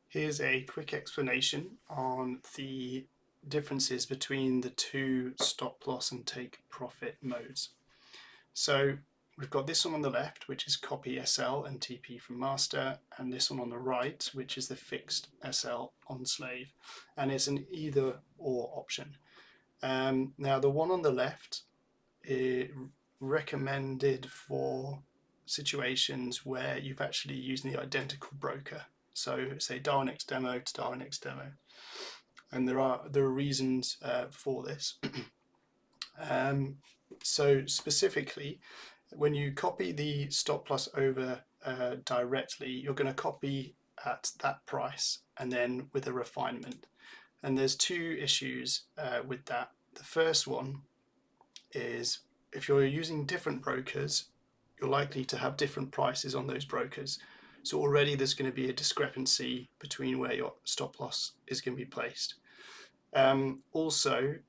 Here's a quick explanation on the differences between the two stop loss and take profit modes. So we've got this one on the left, which is copy SL and TP from master, and this one on the right, which is the fixed SL on slave, and it's an either or option. Now the one on the left is recommended for situations where you've actually used the identical broker. So say Darwinex demo to Darwinex demo, and there are reasons for this. So specifically, when you copy the stop loss over directly, you're going to copy at that price and then with a refinement. And there's two issues with that. The first one is if you're using different brokers, you're likely to have different prices on those brokers. So already there's going to be a discrepancy between where your stop loss is going to be placed. Also,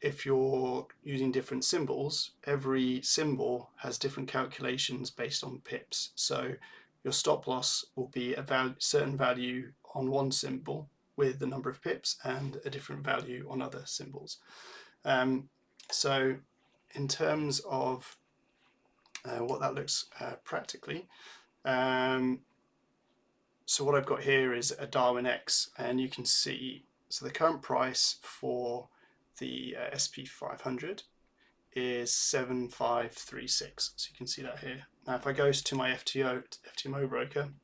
if you're using different symbols, every symbol has different calculations based on pips. So your stop loss will be a certain value on one symbol with the number of pips and a different value on other symbols. So in terms of what that looks practically, so what I've got here is a Darwinex, and you can see, so the current price for the SP500 is 7536. So you can see that here. Now if I go to my FTMO broker,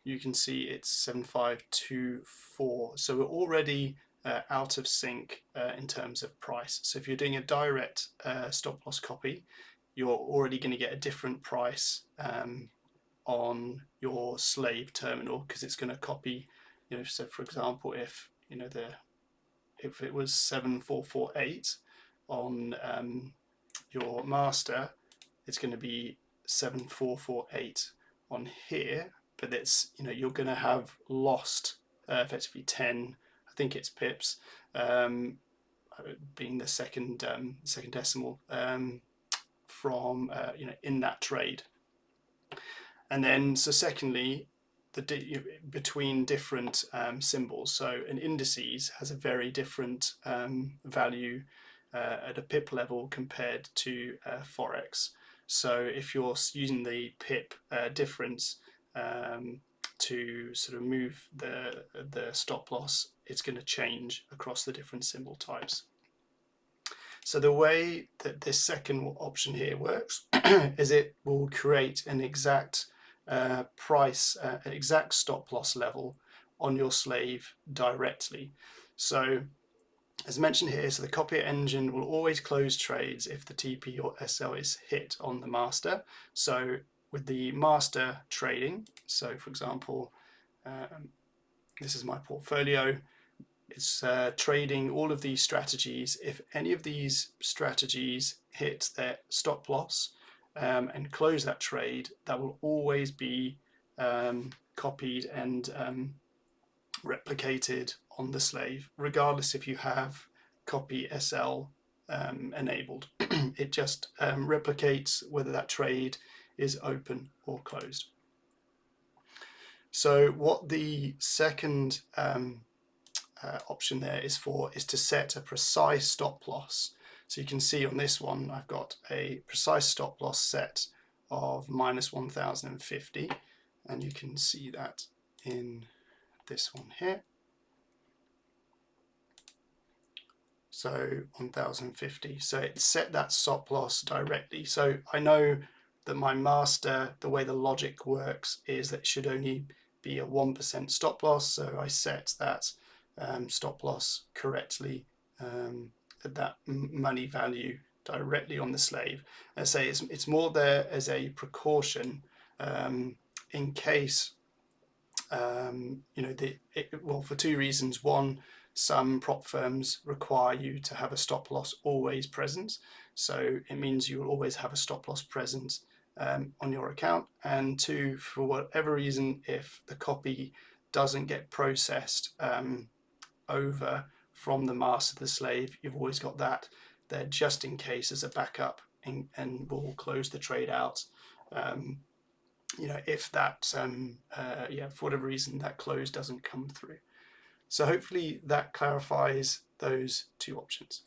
you can see it's 7524. So we're already out of sync in terms of price. So if you're doing a direct stop loss copy, you're already going to get a different price on your slave terminal, because it's going to copy, so for example, if if it was 7448 on your master, it's going to be 7448 on here, but it's, you're going to have lost effectively 10, I think it's pips, being the second decimal from in that trade. And then, so secondly, between different symbols. So an indices has a very different value at a pip level compared to Forex. So if you're using the pip difference to sort of move the stop loss, it's going to change across the different symbol types. So the way that this second option here works is it will create an exact price, an exact stop loss level on your slave directly. So as mentioned here, so the copier engine will always close trades if the TP or SL is hit on the master. So with the master trading, so for example, this is my portfolio. It's trading all of these strategies. If any of these strategies hit their stop loss and close that trade, that will always be copied and replicated on the slave, regardless if you have copy SL enabled. It just replicates whether that trade is open or closed. So what the second option there is for is to set a precise stop loss. So you can see on this one I've got a precise stop loss set of -1050, and you can see that in this one here. So 1050, so it set that stop loss directly. So I know that my master, the way the logic works is that it should only be a 1% stop loss, so I set that stop loss correctly at that money value directly on the slave. I say it's more there as a precaution in case well, for two reasons. One, some prop firms require you to have a stop loss always present, so it means you will always have a stop loss present on your account. And two, for whatever reason, if the copy doesn't get processed over from the master to the slave, you've always got that there just in case as a backup, and will close the trade out if that for whatever reason that close doesn't come through. So hopefully that clarifies those two options.